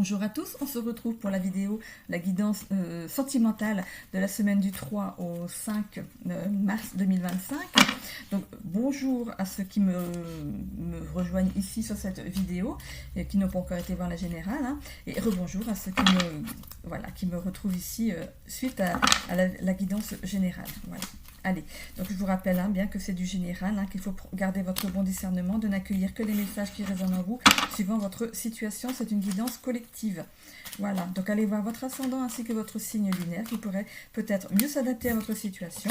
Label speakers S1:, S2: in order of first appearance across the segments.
S1: Bonjour à tous, on se retrouve pour la vidéo, la guidance sentimentale de la semaine du 3 au 5 mars 2025. Donc bonjour à ceux qui me rejoignent ici sur cette vidéo et qui n'ont pas encore été voir la générale, hein, et rebonjour à ceux qui me retrouvent ici suite à la guidance générale. Voilà. Allez, donc je vous rappelle bien que c'est du général, qu'il faut garder votre bon discernement, de n'accueillir que les messages qui résonnent en vous, suivant votre situation. C'est une guidance collective. Voilà, donc allez voir votre ascendant ainsi que votre signe lunaire qui pourrait peut-être mieux s'adapter à votre situation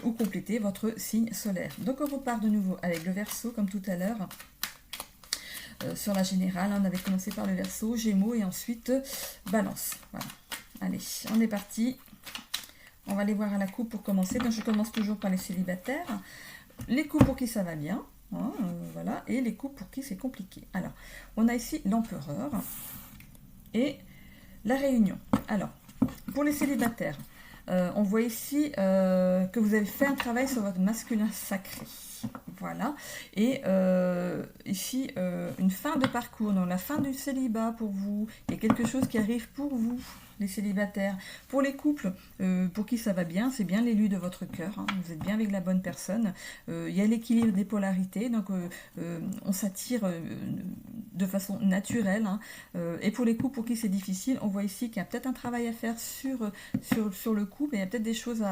S1: ou compléter votre signe solaire. Donc on repart de nouveau avec le Verseau comme tout à l'heure. Sur la générale, on avait commencé par le Verseau, Gémeaux et ensuite Balance. Voilà, allez, on est parti. On va aller voir à la coupe pour commencer. Donc je commence toujours par les célibataires. Les couples pour qui ça va bien. Hein, voilà. Et les couples pour qui c'est compliqué. Alors, on a ici l'empereur et la réunion. Alors, pour les célibataires, on voit ici que vous avez fait un travail sur votre masculin sacré. Voilà. Et ici, une fin de parcours. Donc, la fin du célibat pour vous. Il y a quelque chose qui arrive pour vous, les célibataires. Pour les couples, pour qui ça va bien, c'est bien l'élu de votre cœur. Hein. Vous êtes bien avec la bonne personne. Il y a l'équilibre des polarités. Donc, on s'attire de façon naturelle. Hein. Et pour les couples pour qui c'est difficile, on voit ici qu'il y a peut-être un travail à faire sur le couple. Et il y a peut-être des choses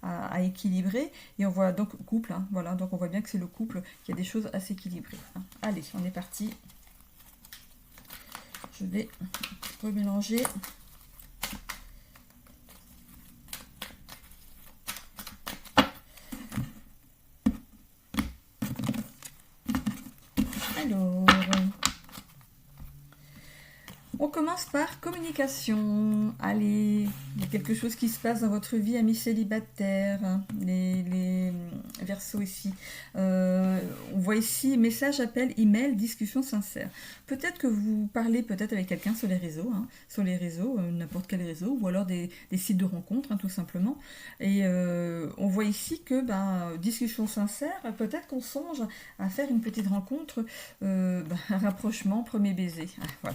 S1: à équilibrer. Et on voit donc couple. Hein, voilà, donc on voit bien que c'est le couple qui a des choses à s'équilibrer. Hein. Allez, on est parti. Je vais remélanger. Alors, on commence par communication. Allez, il y a quelque chose qui se passe dans votre vie, amis célibataires, hein, les Verseaux ici. On voit ici message, appel, email, discussion sincère. Peut-être que vous parlez peut-être avec quelqu'un sur les réseaux, n'importe quel réseau, ou alors des sites de rencontres, hein, tout simplement. Et on voit ici que discussion sincère, peut-être qu'on songe à faire une petite rencontre, un rapprochement, premier baiser. Ah,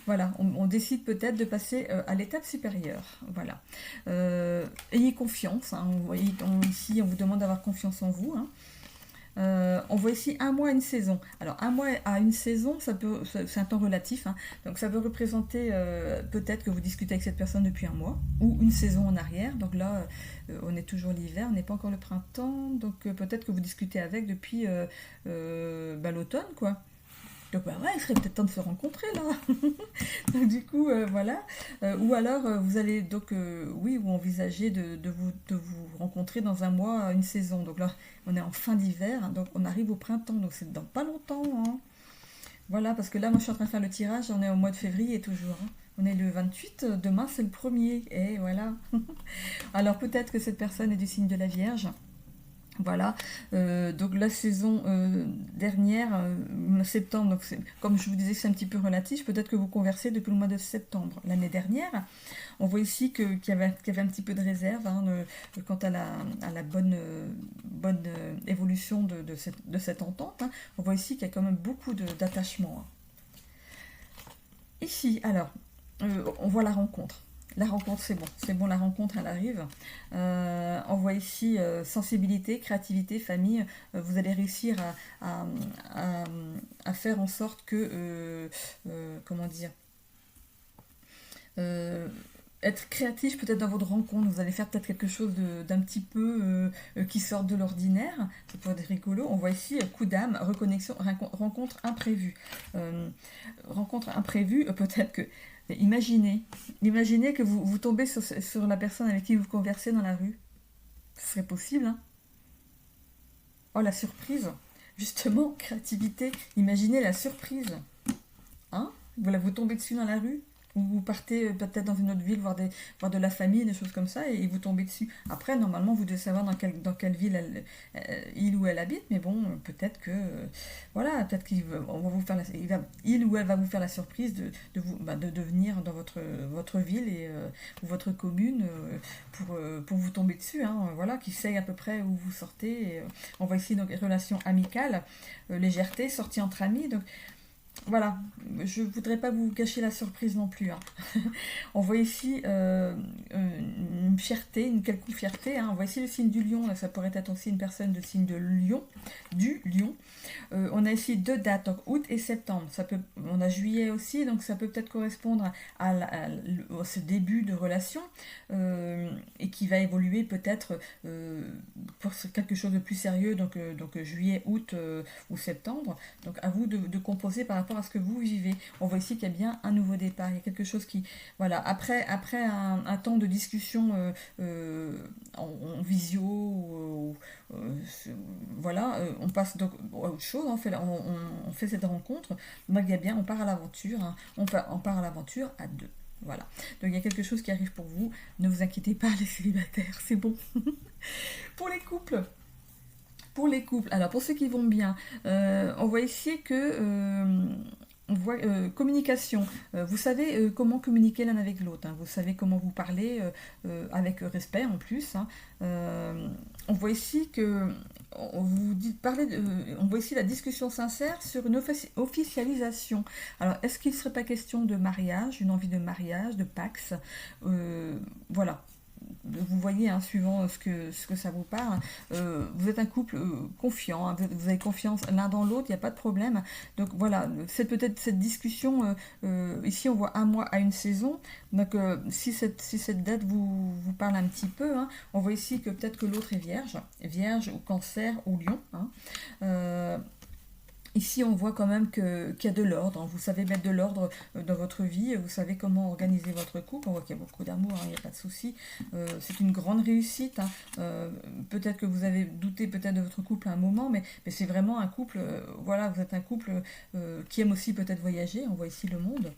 S1: voilà, on décide peut-être de passer à l'étape supérieure. Voilà. Ayez confiance. Hein, ici, on vous demande d'avoir confiance en vous. Hein. On voit ici un mois à une saison. Alors, un mois à une saison, c'est un temps relatif. Hein. Donc, ça peut représenter peut-être que vous discutez avec cette personne depuis un mois ou une saison en arrière. Donc là, on est toujours l'hiver, on n'est pas encore le printemps. Donc, peut-être que vous discutez avec depuis l'automne, quoi. Donc il serait peut-être temps de se rencontrer là. Donc du coup, voilà. Ou alors vous allez donc, ou envisager de vous rencontrer dans un mois, une saison. Donc là, on est en fin d'hiver, hein, donc on arrive au printemps, donc c'est dans pas longtemps. Hein. Voilà, parce que là, moi je suis en train de faire le tirage, on est au mois de février toujours. Hein. On est le 28, demain c'est le 1er, et voilà. Alors peut-être que cette personne est du signe de la Vierge. Voilà, donc la saison dernière, septembre, donc comme je vous disais, c'est un petit peu relatif. Peut-être que vous conversez depuis le mois de septembre l'année dernière. On voit ici qu'il y avait un petit peu de réserve quant à la bonne évolution de cette entente. Hein. On voit ici qu'il y a quand même beaucoup d'attachement. Hein. Ici, alors, on voit la rencontre. La rencontre, c'est bon, la rencontre, elle arrive. On voit ici sensibilité, créativité, famille. Vous allez réussir à faire en sorte que, être créatif peut-être dans votre rencontre. Vous allez faire peut-être quelque chose d'un petit peu qui sort de l'ordinaire. Ça pourrait être rigolo. On voit ici coup d'âme, reconnexion, rencontre imprévue. Rencontre imprévue, peut-être que Imaginez que vous tombez sur la personne avec qui vous conversez dans la rue. Ce serait possible, hein? Oh, la surprise. Justement, créativité. Imaginez la surprise. Hein? Vous tombez dessus dans la rue, ou vous partez peut-être dans une autre ville voir de la famille, des choses comme ça, et vous tombez dessus. Après, normalement, vous devez savoir dans quelle ville il ou elle habite, mais bon, peut-être que peut-être il ou elle va vous faire la surprise de venir dans votre ville ou votre commune pour vous tomber dessus. Hein, voilà, qui sait à peu près où vous sortez. On voit ici donc relations amicales, légèreté, sortie entre amis. Donc voilà, je voudrais pas vous cacher la surprise non plus, hein. On voit ici une fierté, une quelconque fierté, hein. On voit ici le signe du lion, là, ça pourrait être aussi une personne de signe de lion, du lion. On a ici deux dates, donc août et septembre. On a juillet aussi, donc ça peut peut-être correspondre à ce début de relation et qui va évoluer peut-être pour quelque chose de plus sérieux, donc juillet, août ou septembre. Donc à vous de composer par rapport à ce que vous vivez. On voit ici qu'il y a bien un nouveau départ, il y a quelque chose qui... Voilà, après un temps de discussion en visio, voilà, on passe donc à autre chose, on fait cette rencontre, donc il y a bien, on part à l'aventure, hein, on part à l'aventure à deux. Voilà, donc il y a quelque chose qui arrive pour vous, ne vous inquiétez pas les célibataires, c'est bon. Pour les couples, alors pour ceux qui vont bien, on voit ici que on voit communication. Vous savez comment communiquer l'un avec l'autre, hein. Vous savez comment vous parler avec respect en plus, hein. On voit ici que on voit ici la discussion sincère sur une officialisation. Alors, est-ce qu'il ne serait pas question de mariage, une envie de mariage, de pax, voilà. Vous voyez, hein, suivant ce que ça vous parle, vous êtes un couple confiant, hein, vous avez confiance l'un dans l'autre, il n'y a pas de problème. Donc voilà, c'est peut-être cette discussion, ici on voit un mois à une saison, donc si cette date vous parle un petit peu, hein, on voit ici que peut-être que l'autre est vierge ou cancer ou lion, hein. Ici, on voit quand même qu'il y a de l'ordre, hein. Vous savez mettre de l'ordre dans votre vie, vous savez comment organiser votre couple. On voit qu'il y a beaucoup d'amour, hein, il n'y a pas de souci. C'est une grande réussite, hein. Peut-être que vous avez douté peut-être de votre couple à un moment, mais c'est vraiment un couple, voilà, vous êtes un couple qui aime aussi peut-être voyager. On voit ici le monde.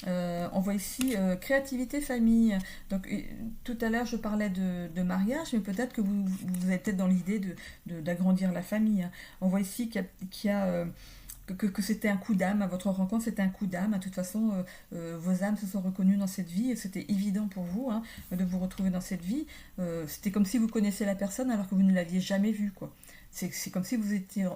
S1: On voit ici créativité famille. Donc tout à l'heure je parlais de mariage, mais peut-être que vous êtes peut-être dans l'idée d'agrandir la famille, hein. On voit ici qu'il y a que c'était un coup d'âme, à votre rencontre c'était un coup d'âme. De toute façon, vos âmes se sont reconnues dans cette vie, et c'était évident pour vous, hein, de vous retrouver dans cette vie. C'était comme si vous connaissiez la personne alors que vous ne l'aviez jamais vue, quoi. C'est comme si vous étiez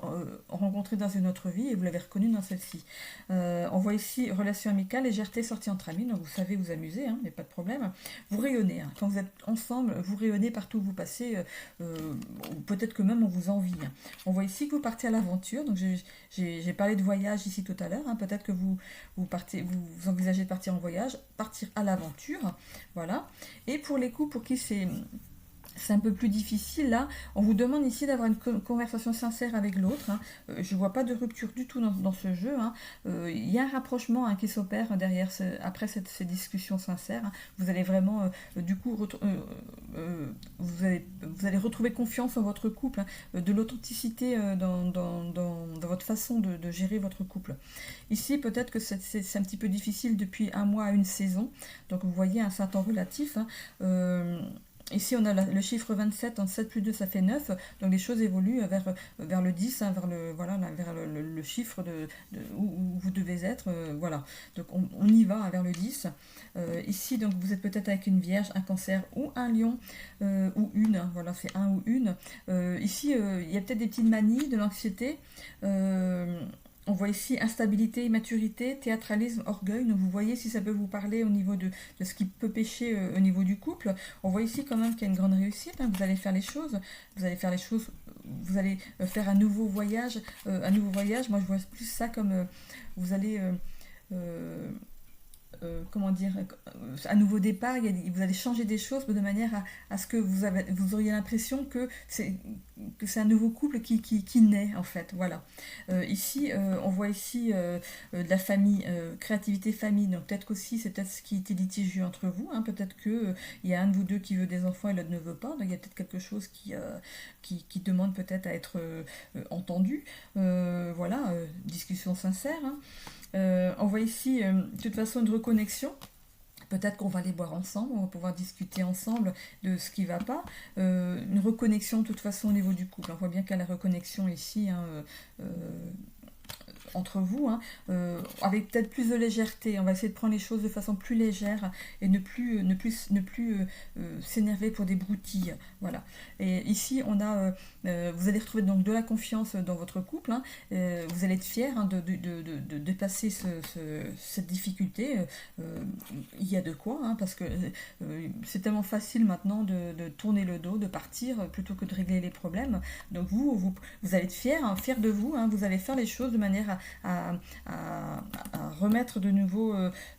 S1: rencontrés dans une autre vie et vous l'avez reconnu dans celle-ci. On voit ici relation amicale, légèreté, sortie entre amis, donc vous savez vous amuser, hein, mais pas de problème. Vous rayonnez, hein. Quand vous êtes ensemble, vous rayonnez partout où vous passez, peut-être que même on vous envie, hein. On voit ici que vous partez à l'aventure, donc j'ai parlé de voyage ici tout à l'heure, hein. Peut-être que vous envisagez de partir en voyage, partir à l'aventure, voilà. Et pour les coups pour qui c'est un peu plus difficile là. On vous demande ici d'avoir une conversation sincère avec l'autre, hein. Je ne vois pas de rupture du tout dans ce jeu, hein. Il y a un rapprochement, hein, qui s'opère derrière après ces discussions sincères, hein. Vous allez vraiment, du coup, vous allez retrouver confiance en votre couple, hein, de l'authenticité dans votre façon de gérer votre couple. Ici, peut-être que c'est un petit peu difficile depuis un mois à une saison. Donc, vous voyez un certain temps relatif, hein. Ici, on a le chiffre 27, en 7 plus 2, ça fait 9. Donc, les choses évoluent vers le 10, hein, vers le chiffre où vous devez être. Voilà. Donc, on y va, hein, vers le 10. Ici, donc, vous êtes peut-être avec une vierge, un cancer ou un lion, ou une. Hein, voilà, c'est un ou une. Ici, il y a peut-être des petites manies, de l'anxiété. On voit ici instabilité, immaturité, théâtralisme, orgueil. Donc vous voyez si ça peut vous parler au niveau de ce qui peut pêcher au niveau du couple. On voit ici quand même qu'il y a une grande réussite, hein. Vous allez faire les choses. Vous allez faire un nouveau voyage. Moi je vois plus ça comme vous allez... comment dire, un nouveau départ, vous allez changer des choses de manière à ce que vous auriez l'impression que c'est un nouveau couple qui naît en fait, voilà. Ici, on voit ici de la famille, créativité famille, donc peut-être qu'aussi c'est peut-être ce qui était litigieux entre vous, hein. Peut-être que il y a un de vous deux qui veut des enfants et l'autre ne veut pas, donc il y a peut-être quelque chose qui demande peut-être à être entendu, voilà, discussion sincère, hein. On voit ici, de toute façon, une reconnexion. Peut-être qu'on va aller boire ensemble, on va pouvoir discuter ensemble de ce qui ne va pas. Une reconnexion, de toute façon, au niveau du couple. On voit bien qu'il y a la reconnexion ici, hein, entre vous, hein, avec peut-être plus de légèreté. On va essayer de prendre les choses de façon plus légère et ne plus s'énerver pour des broutilles. Voilà. Et ici, on a, vous allez retrouver donc de la confiance dans votre couple. Hein, vous allez être fiers, hein, de dépasser cette difficulté. Il y a de quoi, hein, parce que c'est tellement facile maintenant de tourner le dos, de partir, plutôt que de régler les problèmes. Donc vous allez être fiers, hein, fiers de vous. Hein, vous allez faire les choses de manière à remettre de nouveau,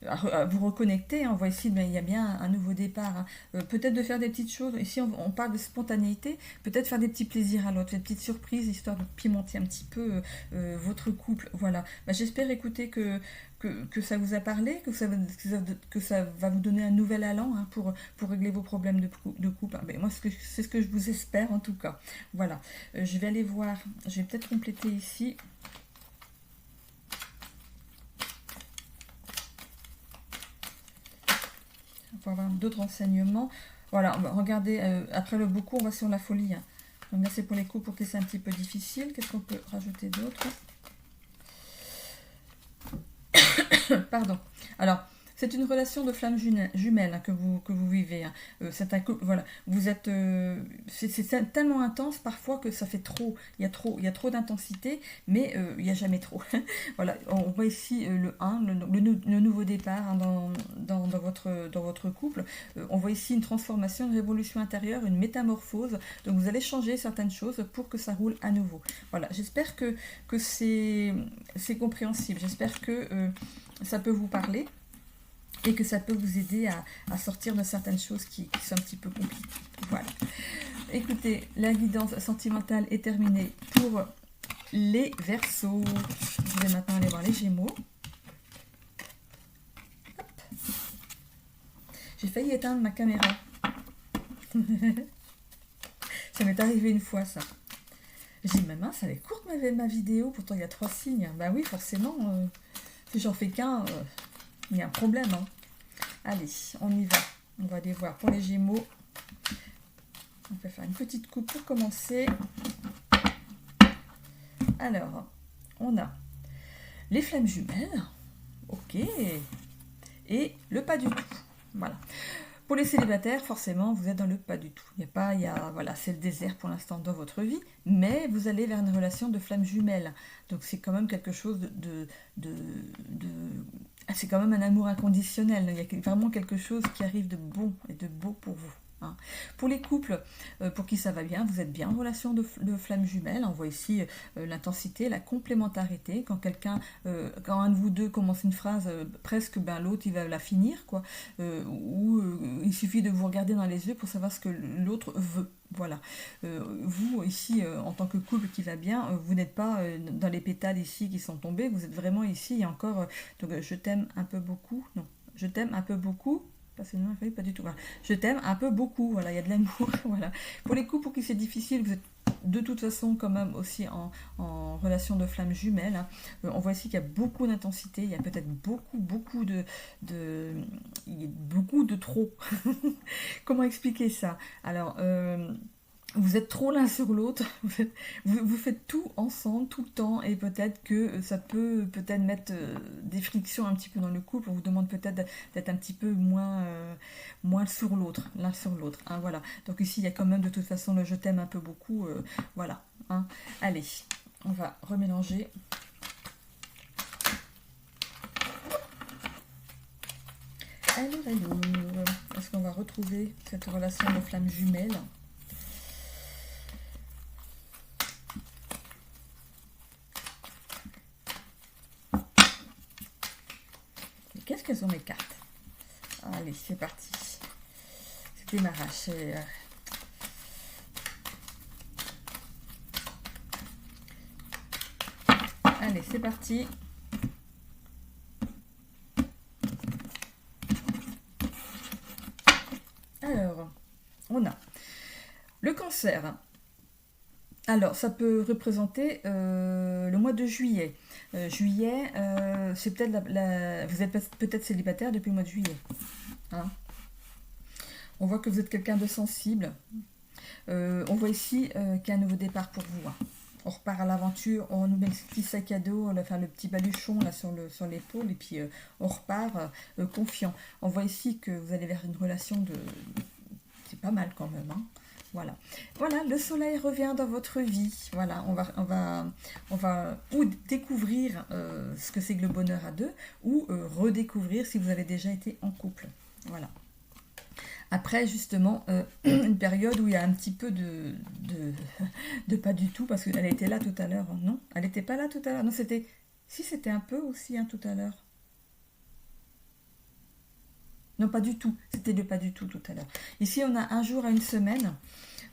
S1: à vous reconnecter. Hein. On voit ici, ben, il y a bien un nouveau départ. Hein. Peut-être de faire des petites choses. Ici, on parle de spontanéité. Peut-être faire des petits plaisirs à l'autre, des petites surprises, histoire de pimenter un petit peu votre couple. Voilà. Ben, j'espère, écouter, que ça vous a parlé, que ça va vous donner un nouvel allant, hein, pour régler vos problèmes de couple. Ben, moi, c'est ce que je vous espère, en tout cas. Voilà. Je vais aller voir. Je vais peut-être compléter ici. Pour avoir d'autres renseignements. Voilà, regardez, après le beaucoup, on va sur la folie. Hein. Donc là, c'est pour les couples pour qui c'est un petit peu difficile. Qu'est-ce qu'on peut rajouter d'autre? Pardon. Alors, c'est une relation de flamme jumelle, hein, que vous vivez. Hein. C'est un couple, voilà. Vous êtes, c'est tellement intense parfois que ça fait trop. Il y a trop d'intensité, mais il n'y a jamais trop. Voilà. On voit ici le 1, le nouveau départ, hein, dans votre couple. On voit ici une transformation, une révolution intérieure, une métamorphose. Donc vous allez changer certaines choses pour que ça roule à nouveau. Voilà. J'espère que c'est compréhensible. J'espère que ça peut vous parler. Et que ça peut vous aider à sortir de certaines choses qui sont un petit peu compliquées. Voilà. Écoutez, la guidance sentimentale est terminée pour les Verseaux. Je vais maintenant aller voir les Gémeaux. Hop. J'ai failli éteindre ma caméra. Ça m'est arrivé une fois, ça. J'ai dit, ma mince, elle est courte ma vidéo, pourtant il y a 3 signes. Ben oui, forcément, si j'en fais qu'un... il y a un problème. Hein. Allez, on y va. On va aller voir pour les Gémeaux. On va faire une petite coupe pour commencer. Alors, on a les flammes jumelles. Ok. Et le pas du tout. Voilà. Pour les célibataires, forcément, vous êtes dans le pas du tout. Voilà, c'est le désert pour l'instant dans votre vie, mais vous allez vers une relation de flammes jumelles. Donc c'est quand même quelque chose c'est quand même un amour inconditionnel. Il y a vraiment quelque chose qui arrive de bon et de beau pour vous. Hein. Pour les couples, pour qui ça va bien, vous êtes bien en relation de flammes jumelles. On voit ici l'intensité, la complémentarité. Quand un de vous deux commence une phrase, presque l'autre il va la finir, quoi. Il suffit de vous regarder dans les yeux pour savoir ce que l'autre veut. Voilà. Vous, ici, en tant que couple qui va bien, vous n'êtes pas dans les pétales ici qui sont tombés, vous êtes vraiment ici, il y a encore... donc, je t'aime un peu beaucoup. Non, je t'aime un peu beaucoup. Pas du tout. Voilà. Je t'aime un peu beaucoup. Voilà, il y a de l'amour. Voilà. Pour les couples pour qui c'est difficile, vous êtes de toute façon quand même aussi en relation de flammes jumelles. Hein. On voit ici qu'il y a beaucoup d'intensité. Il y a peut-être beaucoup de trop. Comment expliquer ça? Alors... vous êtes trop l'un sur l'autre, vous faites tout ensemble, tout le temps, et peut-être que ça peut mettre des frictions un petit peu dans le couple. On vous demande peut-être d'être un petit peu moins sur l'autre, l'un sur l'autre. Hein, voilà. Donc ici, il y a quand même de toute façon le je t'aime un peu beaucoup. Voilà. Hein. Allez, on va remélanger. Alors, est-ce qu'on va retrouver cette relation de flammes jumelles? Qu'est-ce qu'elles sont mes cartes? Allez, c'est parti. C'est démarrage. Allez, c'est parti. Alors, on a le Cancer. Alors, ça peut représenter le mois de juillet. Juillet, c'est peut-être vous êtes peut-être célibataire depuis le mois de juillet. Hein. On voit que vous êtes quelqu'un de sensible. On voit ici qu'il y a un nouveau départ pour vous. Hein. on repart à l'aventure, on nous met le petit sac à dos, enfin le petit baluchon là sur l'épaule, et puis on repart confiant. On voit ici que vous allez vers une relation de... C'est pas mal quand même, hein. Voilà. Voilà, le soleil revient dans votre vie. Voilà, on va ou découvrir ce que c'est que le bonheur à deux, ou redécouvrir si vous avez déjà été en couple. Voilà. Après, justement, une période où il y a un petit peu de pas du tout, parce qu'elle était là tout à l'heure. Non, elle n'était pas là tout à l'heure. Non, c'était... Si, c'était un peu aussi, hein, tout à l'heure. Non, pas du tout. C'était le pas du tout tout à l'heure. Ici, on a un jour à une semaine.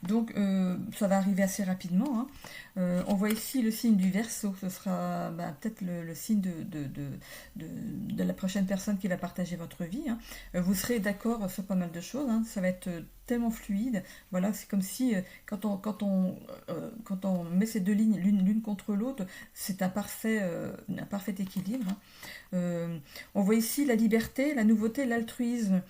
S1: Donc, ça va arriver assez rapidement, hein. On voit ici le signe du Verseau. Ce sera bah, peut-être le signe de la prochaine personne qui va partager votre vie, hein. Vous serez d'accord sur pas mal de choses, hein. Ça va être tellement fluide. Voilà, c'est comme si quand on met ces deux lignes l'une contre l'autre, c'est un parfait équilibre, hein. On voit ici la liberté, la nouveauté, l'altruisme.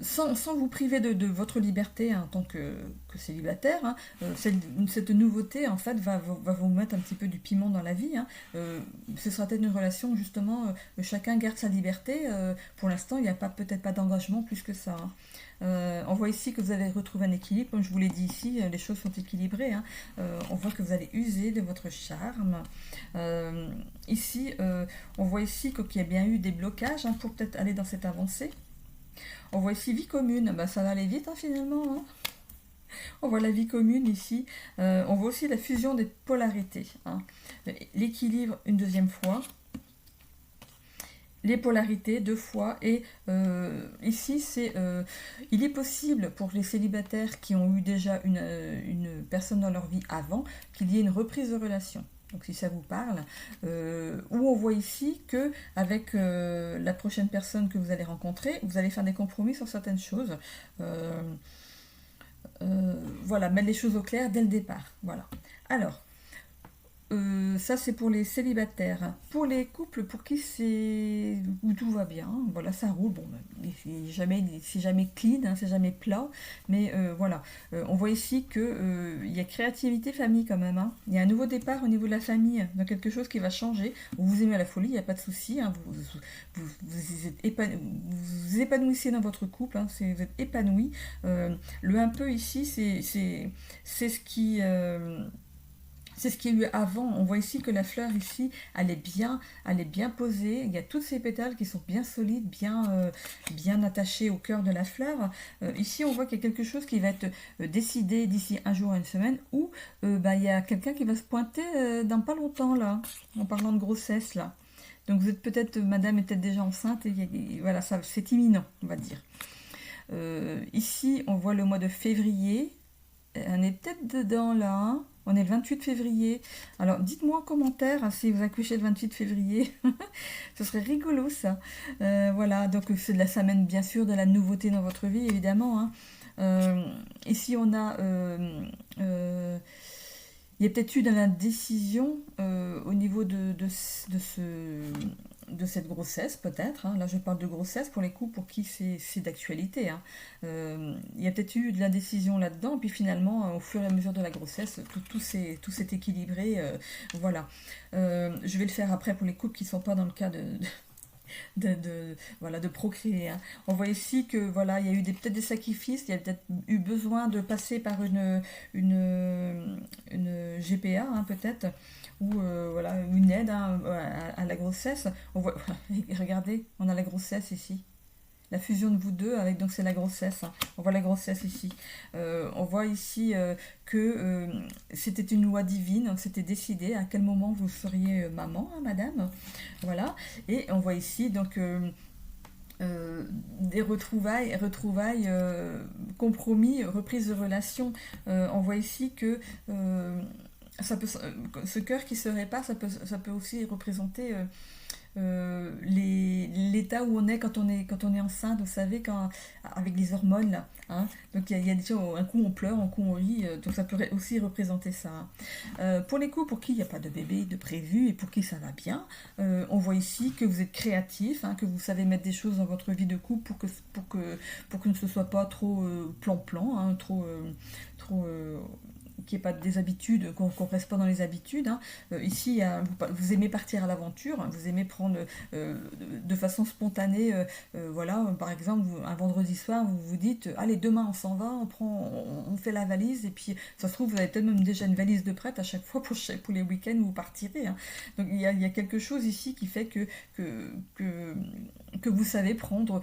S1: Sans vous priver de votre liberté, hein, en tant que célibataire, hein, cette nouveauté en fait va vous mettre un petit peu du piment dans la vie, hein. Ce sera peut-être une relation justement, chacun garde sa liberté. Pour l'instant, il n'y a peut-être pas d'engagement plus que ça, hein. On voit ici que vous avez retrouvé un équilibre, comme je vous l'ai dit ici, les choses sont équilibrées, hein. On voit que vous allez user de votre charme. Ici, on voit ici qu'il y a bien eu des blocages, hein, pour peut-être aller dans cette avancée. On voit ici vie commune, bah, ça va aller vite, hein, finalement, hein. On voit la vie commune ici. On voit aussi la fusion des polarités, hein. L'équilibre une deuxième fois. Les polarités deux fois. Et ici, il est possible pour les célibataires qui ont eu déjà une personne dans leur vie avant, qu'il y ait une reprise de relation. Donc si ça vous parle, où on voit ici que avec la prochaine personne que vous allez rencontrer, vous allez faire des compromis sur certaines choses. Voilà, mettre les choses au clair dès le départ. Voilà. Alors, ça c'est pour les célibataires. Pour les couples pour qui c'est où tout va bien, voilà, ça roule. Bon, c'est jamais clean, hein, c'est jamais plat, mais voilà. On voit ici que il y a créativité famille quand même, hein. Il y a un nouveau départ au niveau de la famille, dans quelque chose qui va changer. Vous aimez la folie, il n'y a pas de souci, hein. Vous épanouissez dans votre couple, hein, vous êtes épanoui. Le un peu ici, c'est ce qui c'est ce qu'il y a eu avant. On voit ici que la fleur ici, elle est bien posée. Il y a toutes ces pétales qui sont bien solides, bien attachés au cœur de la fleur. Ici, on voit qu'il y a quelque chose qui va être décidé d'ici un jour à une semaine, où bah, il y a quelqu'un qui va se pointer dans pas longtemps, là, en parlant de grossesse, là. Donc vous êtes peut-être, madame est peut-être déjà enceinte, et voilà, c'est imminent, on va dire. Ici, on voit le mois de février. On est peut-être dedans là, hein. On est le 28 février. Alors dites-moi en commentaire, hein, si vous accouchez le 28 février. Ce serait rigolo ça. Voilà, donc ça amène bien sûr de la nouveauté dans votre vie, évidemment, hein. Ici on a... il y a peut-être eu de la décision au niveau de cette grossesse, peut-être, hein. Là, je parle de grossesse pour les couples pour qui c'est d'actualité, hein. Il y a peut-être eu de l'indécision là-dedans, puis finalement, au fur et à mesure de la grossesse, tout s'est équilibré. Voilà. Je vais le faire après pour les couples qui ne sont pas dans le cas voilà, de procréer, hein. On voit ici que voilà, il y a eu peut-être des sacrifices, il y a peut-être eu besoin de passer par une GPA, hein, peut-être, ou voilà, une aide, hein, à la grossesse. On voit, regardez, on a la grossesse ici. La fusion de vous deux, avec donc c'est la grossesse, hein. On voit la grossesse ici. On voit ici que c'était une loi divine, donc c'était décidé à quel moment vous seriez maman, hein, madame. Voilà. Et on voit ici donc des retrouvailles, compromis, reprise de relation. On voit ici que ce cœur qui se répare, ça peut aussi représenter l'état où on est quand on est enceinte, vous savez, avec les hormones là, hein. Donc il y a déjà un coup on pleure, un coup on rit, donc ça pourrait aussi représenter ça, hein. Pour les couples pour qui il n'y a pas de bébé de prévu et pour qui ça va bien, on voit ici que vous êtes créatif, hein, que vous savez mettre des choses dans votre vie de couple pour que ne ce soit pas trop plan-plan, hein, trop qu'il n'y ait pas des habitudes, qu'on ne reste pas dans les habitudes. Hein. Ici, vous aimez partir à l'aventure, hein, vous aimez prendre de façon spontanée, voilà, par exemple, un vendredi soir, vous vous dites, allez, demain on s'en va, on fait la valise, et puis ça se trouve, vous avez peut-être même déjà une valise de prête à chaque fois pour les week-ends où vous partirez. Hein. Donc il y a quelque chose ici qui fait que vous savez prendre,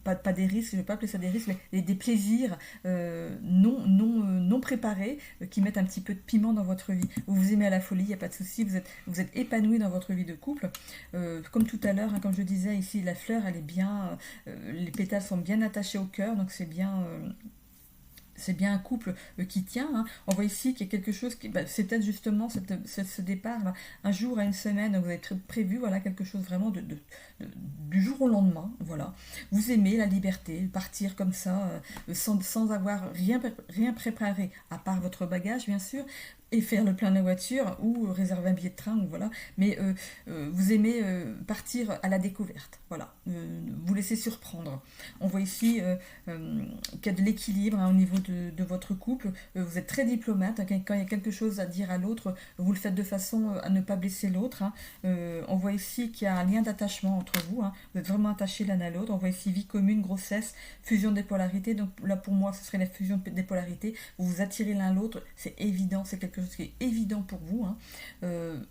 S1: pas des risques, je ne vais pas appeler ça des risques, mais des plaisirs non préparés qui mettent un petit peu de piment dans votre vie. Vous aimez à la folie, il n'y a pas de souci, vous êtes épanoui dans votre vie de couple. Comme tout à l'heure, hein, comme je disais, ici la fleur, elle est bien, les pétales sont bien attachés au cœur, donc c'est bien... c'est bien un couple qui tient. Hein. On voit ici qu'il y a quelque chose qui. C'est peut-être justement ce départ, là, un jour à une semaine, vous avez prévu voilà, quelque chose vraiment du jour au lendemain. Voilà. Vous aimez la liberté, partir comme ça, sans avoir rien préparé, à part votre bagage, bien sûr, et faire le plein de la voiture ou réserver un billet de train, voilà. Mais vous aimez partir à la découverte, voilà. Vous laissez surprendre. On voit ici qu'il y a de l'équilibre hein, au niveau de votre couple. Vous êtes très diplomate. Hein, quand il y a quelque chose à dire à l'autre, vous le faites de façon à ne pas blesser l'autre. Hein. On voit ici qu'il y a un lien d'attachement entre vous. Hein. Vous êtes vraiment attachés l'un à l'autre. On voit ici vie commune, grossesse, fusion des polarités. Donc là, pour moi, ce serait la fusion des polarités. Vous vous attirez l'un l'autre. C'est évident, c'est quelque chose qui est évident pour vous. Hein.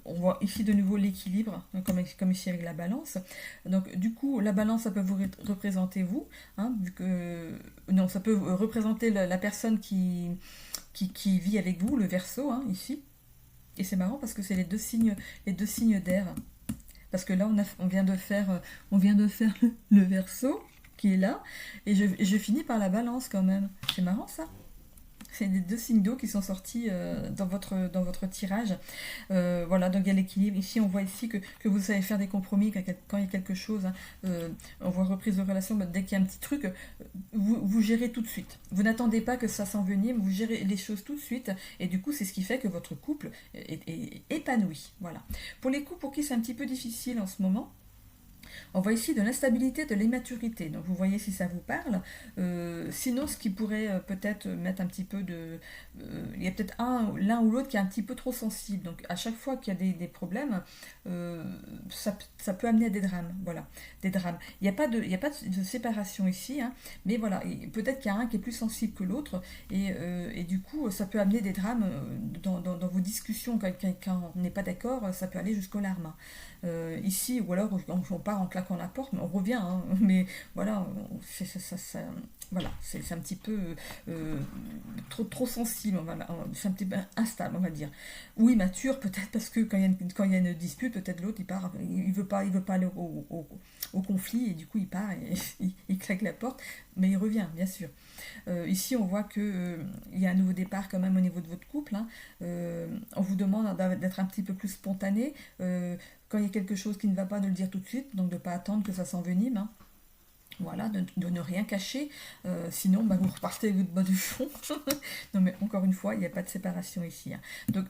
S1: On voit ici de nouveau l'équilibre, hein, comme ici avec la balance. Donc du coup, la balance, ça peut vous représenter vous, hein, vu que non, ça peut représenter la personne qui vit avec vous, le Verseau, hein, ici. Et c'est marrant parce que c'est les deux signes d'air. Parce que là, on vient de faire le Verseau qui est là, et je finis par la balance quand même. C'est marrant ça. C'est les deux signes d'eau qui sont sortis dans votre tirage. Voilà, donc il y a l'équilibre. Ici, on voit ici que vous savez faire des compromis quand il y a quelque chose. Hein, on voit reprise de relation, dès qu'il y a un petit truc, vous gérez tout de suite. Vous n'attendez pas que ça s'envenime, vous gérez les choses tout de suite. Et du coup, c'est ce qui fait que votre couple est épanoui. Voilà. Pour les couples pour qui c'est un petit peu difficile en ce moment, on voit ici de l'instabilité, de l'immaturité. Donc vous voyez si ça vous parle. Sinon, ce qui pourrait peut-être mettre un petit peu de... il y a peut-être l'un ou l'autre qui est un petit peu trop sensible. Donc à chaque fois qu'il y a des problèmes, ça peut amener à des drames. Voilà, des drames. Il n'y a pas de séparation ici, hein, mais voilà, peut-être qu'il y a un qui est plus sensible que l'autre. Et du coup, ça peut amener des drames dans vos discussions. Quand on n'est pas d'accord, ça peut aller jusqu'aux larmes. Ici, ou alors on part en claquant la porte, mais on revient, hein, mais voilà, voilà, c'est un petit peu trop sensible, voilà, c'est un petit peu instable, on va dire. Ou immature, peut-être parce que quand il y a une dispute, peut-être l'autre il veut pas aller au conflit, et du coup il part et il claque la porte, mais il revient, bien sûr. Ici, on voit que il y a un nouveau départ quand même au niveau de votre couple. Hein. On vous demande d'être un petit peu plus spontané. Quand il y a quelque chose qui ne va pas, de le dire tout de suite, donc de ne pas attendre que ça s'envenime. Hein. Voilà, de ne rien cacher, sinon vous repartez avec votre bas du fond. Non mais encore une fois, il n'y a pas de séparation ici. Hein. Donc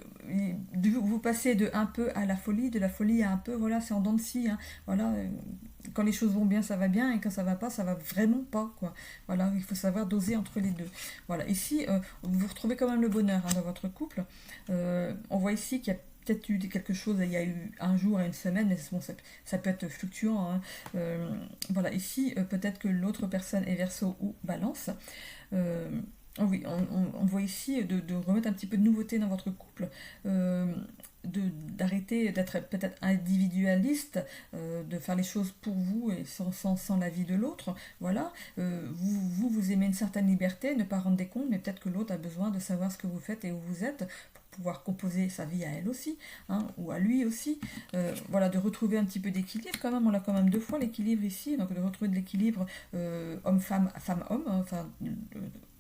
S1: vous passez de un peu à la folie, de la folie à un peu, voilà, c'est en dents de scie. Hein. Voilà, quand les choses vont bien, ça va bien, et quand ça va pas, ça va vraiment pas. Quoi. Voilà, il faut savoir doser entre les deux. Voilà, ici, vous retrouvez quand même le bonheur hein, dans votre couple. On voit ici qu'il y a peut-être eu quelque chose, il y a eu un jour et une semaine, mais bon, ça peut être fluctuant. Hein. Voilà, ici, peut-être que l'autre personne est Verseau ou Balance. Oui, on voit ici de remettre un petit peu de nouveauté dans votre couple, d'arrêter d'être peut-être individualiste, de faire les choses pour vous et sans l'avis de l'autre. Voilà, vous aimez une certaine liberté, ne pas rendre des comptes, mais peut-être que l'autre a besoin de savoir ce que vous faites et où vous êtes, pouvoir composer sa vie à elle aussi, hein, ou à lui aussi. Voilà, de retrouver un petit peu d'équilibre quand même. On a quand même deux fois l'équilibre ici, donc de retrouver de l'équilibre homme-femme, femme-homme, hein, enfin,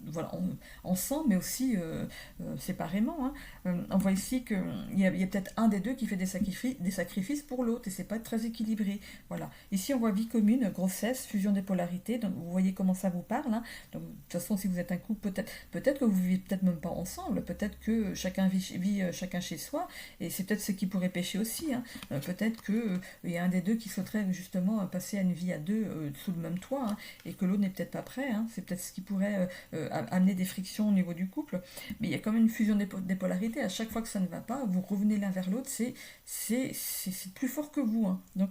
S1: voilà, ensemble, mais aussi séparément. Hein. On voit ici qu'il y a peut-être un des deux qui fait des sacrifices pour l'autre, et c'est pas très équilibré. Voilà. Ici, on voit vie commune, grossesse, fusion des polarités. Donc, vous voyez comment ça vous parle. Hein. Donc, de toute façon, si vous êtes un couple, peut-être que vous vivez peut-être même pas ensemble. Peut-être que chacun vit chacun chez soi, et c'est peut-être ce qui pourrait pêcher aussi. Hein. Peut-être que il y a un des deux qui souhaiterait justement passer à une vie à deux sous le même toit, hein, et que l'autre n'est peut-être pas prêt. Hein. C'est peut-être ce qui pourrait amener des frictions au niveau du couple, mais il y a quand même une fusion des polarités. À chaque fois que ça ne va pas, vous revenez l'un vers l'autre, c'est plus fort que vous, hein. Donc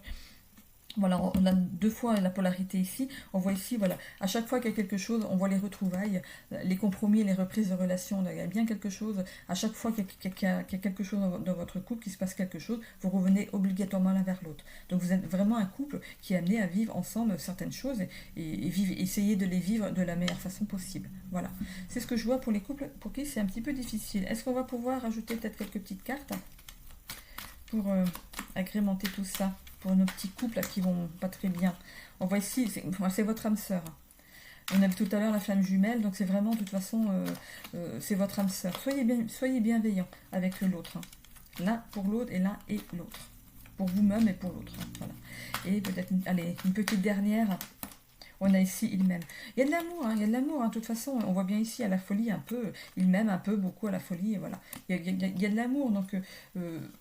S1: voilà, on a deux fois la polarité ici. On voit ici, voilà, à chaque fois qu'il y a quelque chose, on voit les retrouvailles, les compromis, les reprises de relations. Il y a bien quelque chose. À chaque fois qu'il y a quelque chose dans votre couple, qu'il se passe quelque chose, vous revenez obligatoirement l'un vers l'autre. Donc vous êtes vraiment un couple qui est amené à vivre ensemble certaines choses et essayer de les vivre de la meilleure façon possible. Voilà. C'est ce que je vois pour les couples pour qui c'est un petit peu difficile. Est-ce qu'on va pouvoir ajouter peut-être quelques petites cartes pour agrémenter tout ça? Pour nos petits couples là, qui vont pas très bien. On voit ici, c'est votre âme sœur. On a vu tout à l'heure la flamme jumelle, donc c'est vraiment, de toute façon, c'est votre âme sœur. Soyez bienveillants avec l'autre. Hein. L'un pour l'autre et l'un et l'autre. Pour vous-même et pour l'autre. Hein. Voilà. Et peut-être, allez, une petite dernière. On a ici il m'aime. Il y a de l'amour, hein, il y a de l'amour. Hein. De toute façon, on voit bien ici à la folie un peu. Il m'aime un peu, beaucoup à la folie. Et voilà. Il y a de l'amour. Donc,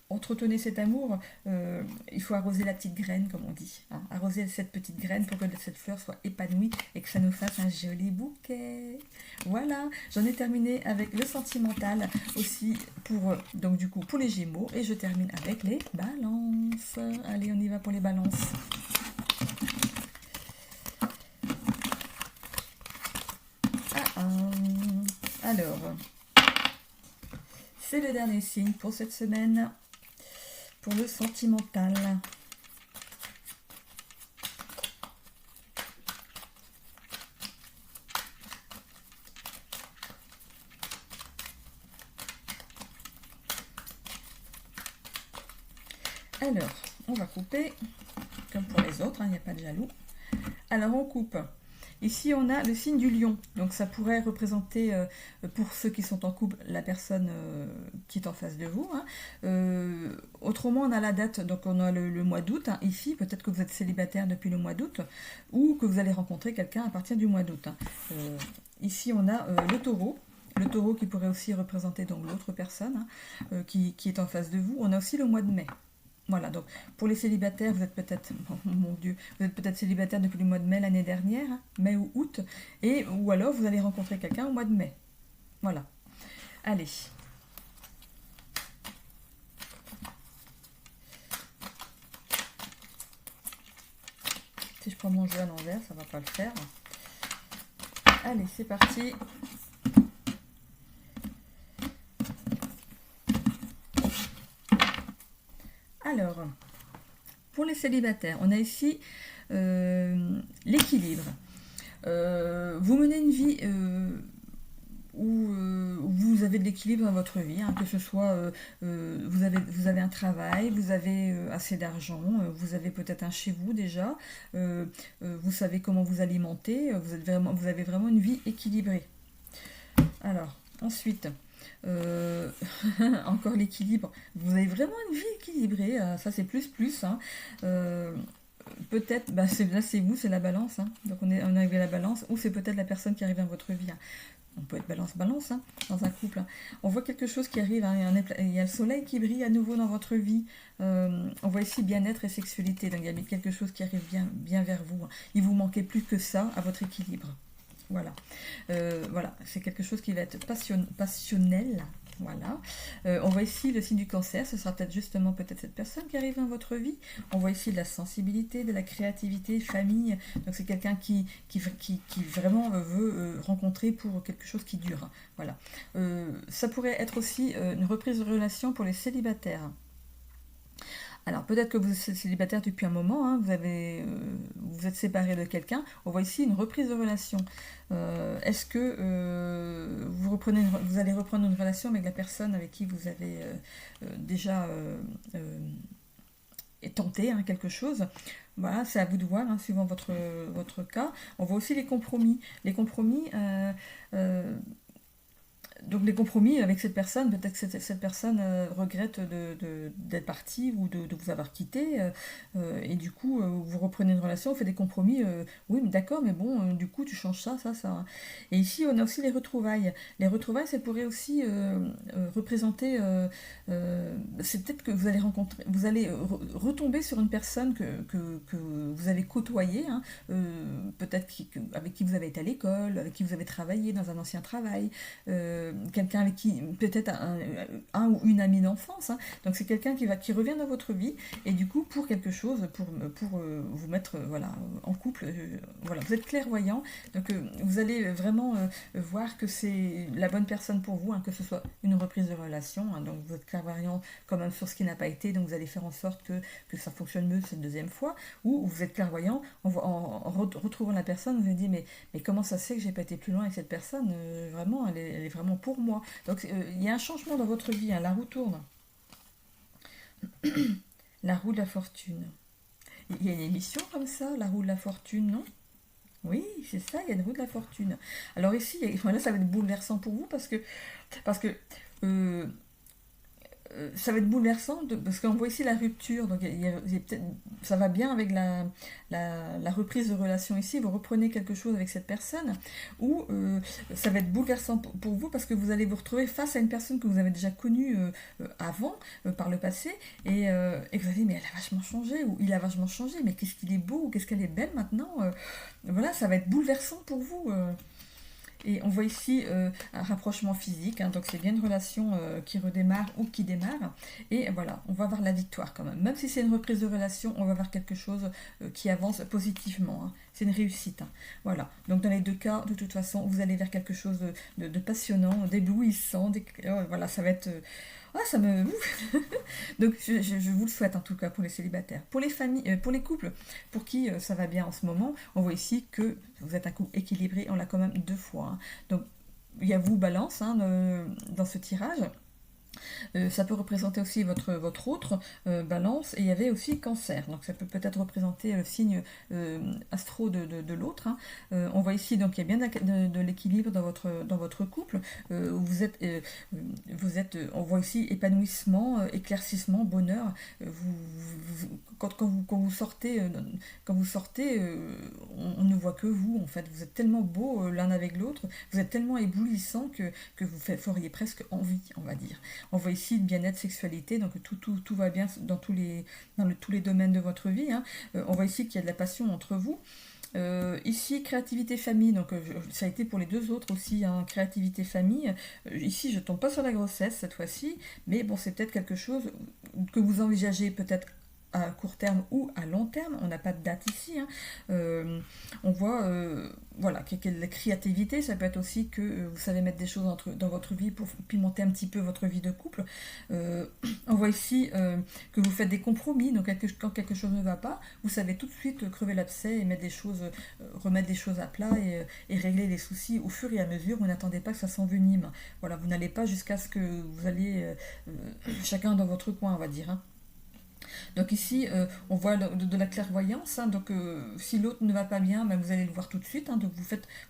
S1: entretenez cet amour. Il faut arroser la petite graine, comme on dit. Hein. Arroser cette petite graine pour que cette fleur soit épanouie et que ça nous fasse un joli bouquet. Voilà. J'en ai terminé avec le sentimental aussi pour, donc du coup, pour les Gémeaux. Et je termine avec les balances. Allez, on y va pour les balances. Alors, c'est le dernier signe pour cette semaine, pour le sentimental. Alors, on va couper, comme pour les autres, il n'y a pas de jaloux. Alors, on coupe. Ici, on a le signe du lion. Donc, ça pourrait représenter, pour ceux qui sont en couple, la personne qui est en face de vous. Hein. Autrement, on a la date. Donc, on a le mois d'août. Hein. Ici, peut-être que vous êtes célibataire depuis le mois d'août ou que vous allez rencontrer quelqu'un à partir du mois d'août. Hein. Ici, on a le taureau. Le taureau qui pourrait aussi représenter donc l'autre personne hein, qui est en face de vous. On a aussi le mois de mai. Voilà, donc pour les célibataires, vous êtes peut-être, oh, mon Dieu, vous êtes peut-être célibataire depuis le mois de mai l'année dernière, hein, mai ou août, ou alors vous allez rencontrer quelqu'un au mois de mai. Voilà. Allez. Si je prends mon jeu à l'envers, ça ne va pas le faire. Allez, c'est parti. Alors, pour les célibataires, on a ici l'équilibre. Vous menez une vie où vous avez de l'équilibre dans votre vie, hein, que ce soit vous avez un travail, vous avez assez d'argent, vous avez peut-être un chez vous déjà, vous savez comment vous alimenter, vous avez vraiment une vie équilibrée. Alors, ensuite... encore l'équilibre. Vous avez vraiment une vie équilibrée, ça c'est plus. Hein. Peut-être, là c'est vous, c'est la balance. Hein. Donc on est arrivé à la balance, ou c'est peut-être la personne qui arrive dans votre vie. Hein. On peut être balance hein, dans un couple. Hein. On voit quelque chose qui arrive, hein, il y a le soleil qui brille à nouveau dans votre vie. On voit ici bien-être et sexualité. Donc il y a quelque chose qui arrive bien vers vous. Hein. Il vous manquait plus que ça à votre équilibre. Voilà, c'est quelque chose qui va être passionnel. Voilà. On voit ici le signe du cancer, ce sera peut-être cette personne qui arrive dans votre vie. On voit ici de la sensibilité, de la créativité, famille. Donc c'est quelqu'un qui vraiment veut rencontrer pour quelque chose qui dure. Voilà. Ça pourrait être aussi une reprise de relation pour les célibataires. Alors peut-être que vous êtes célibataire depuis un moment, hein, vous êtes séparé de quelqu'un. On voit ici une reprise de relation. Est-ce que vous allez reprendre une relation avec la personne avec qui vous avez déjà tenté hein, quelque chose? Voilà, c'est à vous de voir, hein, suivant votre cas. On voit aussi les compromis. Les compromis... Donc les compromis avec cette personne, peut-être que cette personne regrette d'être partie ou de vous avoir quitté, et du coup vous reprenez une relation, vous faites des compromis, oui mais d'accord, mais bon, du coup tu changes ça. Et ici on a aussi les retrouvailles. Les retrouvailles, ça pourrait aussi représenter c'est peut-être que vous allez rencontrer, vous allez retomber sur une personne que vous avez côtoyée, hein, peut-être avec qui vous avez été à l'école, avec qui vous avez travaillé dans un ancien travail, quelqu'un avec qui, peut-être un ou une amie d'enfance, hein. Donc c'est quelqu'un qui revient dans votre vie, et du coup pour quelque chose, pour vous mettre voilà, en couple, voilà, vous êtes clairvoyant, donc vous allez vraiment voir que c'est la bonne personne pour vous, hein, que ce soit une reprise de relation, hein, donc vous êtes clairvoyant quand même sur ce qui n'a pas été, donc vous allez faire en sorte que ça fonctionne mieux cette deuxième fois, ou vous êtes clairvoyant en retrouvant la personne, vous vous dites mais comment ça se fait que j'ai pas été plus loin avec cette personne, vraiment elle est vraiment pour moi. Donc il y a un changement dans votre vie, hein, la roue tourne. La roue de la fortune. Il y a une émission comme ça, la roue de la fortune, non? Oui, c'est ça, il y a une roue de la fortune. Alors ici, voilà, ça va être bouleversant pour vous parce que euh, ça va être bouleversant parce qu'on voit ici la rupture, donc ça va bien avec la reprise de relation ici, vous reprenez quelque chose avec cette personne, ou ça va être bouleversant pour vous parce que vous allez vous retrouver face à une personne que vous avez déjà connue avant, par le passé, et vous allez dire mais elle a vachement changé, ou il a vachement changé, mais qu'est-ce qu'il est beau, ou qu'est-ce qu'elle est belle maintenant, voilà, ça va être bouleversant pour vous. Et on voit ici un rapprochement physique, hein, donc c'est bien une relation qui redémarre ou qui démarre. Et voilà, on va avoir la victoire quand même. Même si c'est une reprise de relation, on va avoir quelque chose qui avance positivement, hein. C'est une réussite, hein. Voilà, donc dans les deux cas, de toute façon, vous allez vers quelque chose de passionnant, d'éblouissant. Voilà, ça va être... Ah, ça me... Donc je vous le souhaite en tout cas pour les célibataires. Pour les familles, pour les couples, pour qui ça va bien en ce moment, on voit ici que vous êtes un couple équilibré, on l'a quand même 2 fois, hein. Donc il y a vous, balance, hein, dans ce tirage. Ça peut représenter aussi votre autre balance, et il y avait aussi cancer, donc ça peut peut-être représenter le signe astro de l'autre, hein. On voit ici donc il y a bien de l'équilibre dans votre couple, où on voit ici épanouissement, éclaircissement, bonheur. Quand vous sortez, on ne voit que vous en fait, vous êtes tellement beaux l'un avec l'autre, vous êtes tellement éblouissants que vous feriez presque envie, on va dire. On voit ici le bien-être, sexualité, donc tout va bien dans tous les domaines de votre vie, hein. On voit ici qu'il y a de la passion entre vous. Ici, créativité famille, donc ça a été pour les deux autres aussi, hein, créativité famille. Ici, je tombe pas sur la grossesse cette fois-ci, mais bon, c'est peut-être quelque chose que vous envisagez peut-être à court terme ou à long terme, on n'a pas de date ici, hein. On voit voilà, la créativité, ça peut être aussi que vous savez mettre des choses dans votre vie pour pimenter un petit peu votre vie de couple. On voit ici que vous faites des compromis, donc quand quelque chose ne va pas, vous savez tout de suite crever l'abcès et mettre des choses, remettre des choses à plat, et régler les soucis au fur et à mesure. Vous n'attendez pas que ça s'envenime. Voilà, vous n'allez pas jusqu'à ce que vous alliez chacun dans votre coin, on va dire, hein. Donc ici, on voit de la clairvoyance, hein, donc si l'autre ne va pas bien, ben, vous allez le voir tout de suite, hein, donc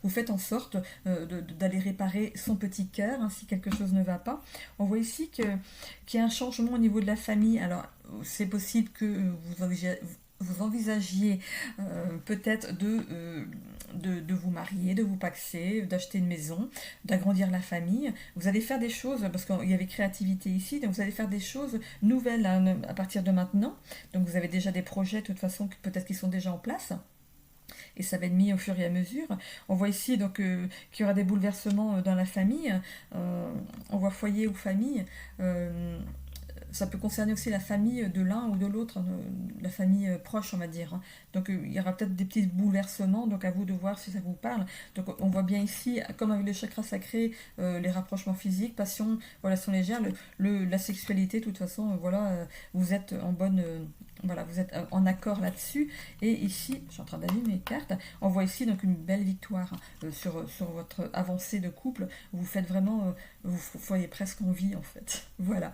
S1: vous faites en sorte d'aller réparer son petit cœur, hein, si quelque chose ne va pas. On voit ici qu'il y a un changement au niveau de la famille. Alors c'est possible que vous envisagiez peut-être de vous marier, de vous paxer, d'acheter une maison, d'agrandir la famille. Vous allez faire des choses, parce qu'il y avait créativité ici, donc vous allez faire des choses nouvelles, hein, à partir de maintenant. Donc vous avez déjà des projets de toute façon peut-être qui sont déjà en place. Et ça va être mis au fur et à mesure. On voit ici donc qu'il y aura des bouleversements dans la famille. On voit foyer ou famille. Ça peut concerner aussi la famille de l'un ou de l'autre, la famille proche, on va dire, hein. Donc il y aura peut-être des petits bouleversements, donc à vous de voir si ça vous parle. Donc on voit bien ici, comme avec le chakra sacré, les rapprochements physiques, passion, relations légères, la sexualité, de toute façon, voilà, vous êtes en bonne... voilà, vous êtes en accord là-dessus. Et ici, je suis en train d'aligner mes cartes, on voit ici donc une belle victoire sur votre avancée de couple. Vous faites vraiment, vous voyez presque envie en fait. Voilà.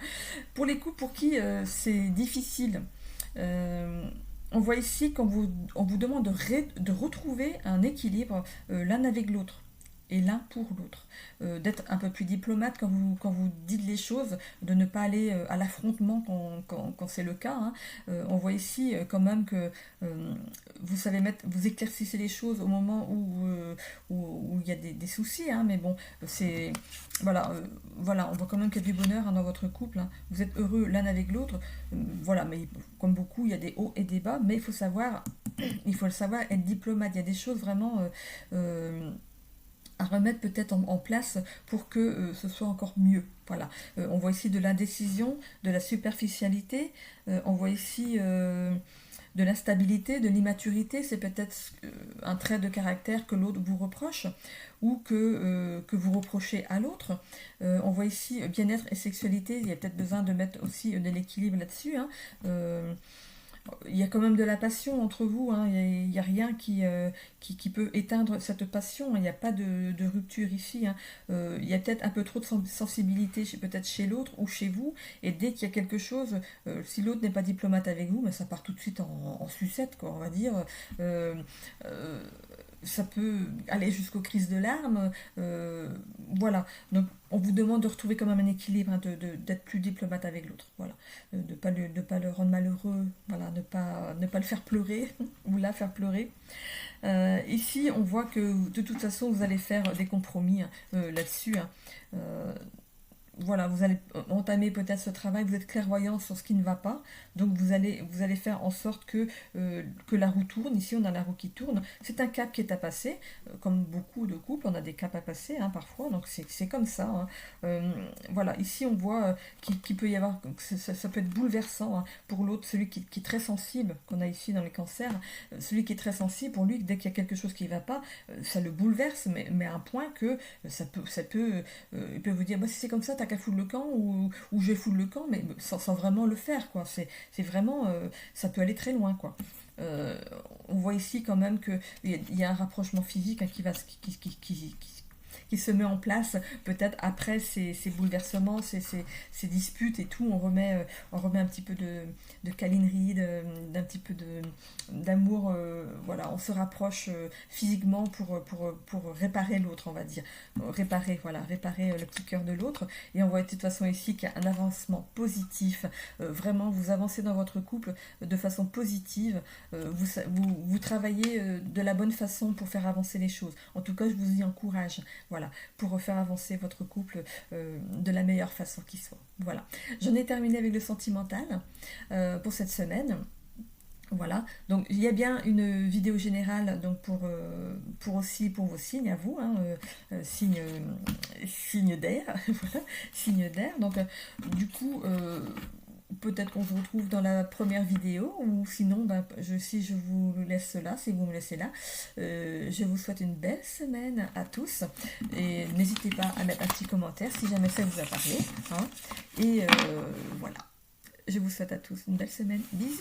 S1: Pour les couples pour qui c'est difficile, on voit ici qu'on vous demande de retrouver un équilibre l'un avec l'autre. et l'un pour l'autre. D'être un peu plus diplomate quand vous dites les choses, de ne pas aller à l'affrontement quand c'est le cas. Hein. On voit ici quand même que vous savez vous éclaircissez les choses au moment où il y a des soucis, hein, mais bon, c'est... Voilà, voilà, on voit quand même qu'il y a du bonheur hein, dans votre couple. Hein. Vous êtes heureux l'un avec l'autre. Voilà, mais comme beaucoup, il y a des hauts et des bas, mais il faut le savoir être diplomate. Il y a des choses vraiment à remettre peut-être en place pour que ce soit encore mieux. Voilà. On voit ici de l'indécision, de la superficialité. On voit ici de l'instabilité, de l'immaturité. C'est peut-être un trait de caractère que l'autre vous reproche ou que vous reprochez à l'autre. On voit ici bien-être et sexualité. Il y a peut-être besoin de mettre aussi de l'équilibre là-dessus. Hein. Il y a quand même de la passion entre vous, hein. Il n'y a rien qui peut éteindre cette passion, il n'y a pas de rupture ici. Hein. Il y a peut-être un peu trop de sensibilité peut-être chez l'autre ou chez vous, et dès qu'il y a quelque chose, si l'autre n'est pas diplomate avec vous, ben ça part tout de suite en sucette, quoi, on va dire. Ça peut aller jusqu'aux crises de larmes. Voilà. Donc, on vous demande de retrouver quand même un équilibre, hein, d'être plus diplomate avec l'autre. Voilà. De pas le rendre malheureux. Voilà. Ne pas le faire pleurer ou la faire pleurer. Ici, on voit que de toute façon, vous allez faire des compromis hein, là-dessus. Hein. Voilà, vous allez entamer peut-être ce travail, vous êtes clairvoyant sur ce qui ne va pas, donc vous allez faire en sorte que la roue tourne. Ici, on a la roue qui tourne. C'est un cap qui est à passer, comme beaucoup de couples, on a des caps à passer hein, parfois, donc c'est comme ça. Hein. Voilà, ici, on voit qu'il peut y avoir, ça peut être bouleversant hein, pour l'autre, celui qui est très sensible, qu'on a ici dans les cancers, celui qui est très sensible, pour lui, dès qu'il y a quelque chose qui ne va pas, ça le bouleverse, mais à un point que il peut vous dire, bah, si c'est comme ça, t'as qu'à foutre le camp ou je vais foutre le camp, mais sans vraiment le faire, quoi. C'est vraiment, ça peut aller très loin, quoi. On voit ici quand même qu'il y a un rapprochement physique hein, qui se met en place peut-être après ces bouleversements, ces disputes et tout. On remet un petit peu de câlinerie, d'un petit peu d'amour. Voilà, on se rapproche physiquement pour réparer l'autre, on va dire. Réparer le petit cœur de l'autre. Et on voit de toute façon ici qu'il y a un avancement positif. Vraiment, vous avancez dans votre couple de façon positive. Vous travaillez de la bonne façon pour faire avancer les choses. En tout cas, je vous y encourage. Voilà, pour faire avancer votre couple de la meilleure façon qui soit. Voilà. J'en ai terminé avec le sentimental pour cette semaine. Voilà, donc il y a bien une vidéo générale donc pour vos signes à vous, hein, signe d'air, voilà, signe d'air. Donc du coup, peut-être qu'on se retrouve dans la première vidéo, ou sinon, ben, si je vous laisse là, si vous me laissez là, je vous souhaite une belle semaine à tous, et n'hésitez pas à mettre un petit commentaire si jamais ça vous a parlé, hein, et voilà, je vous souhaite à tous une belle semaine, bisous.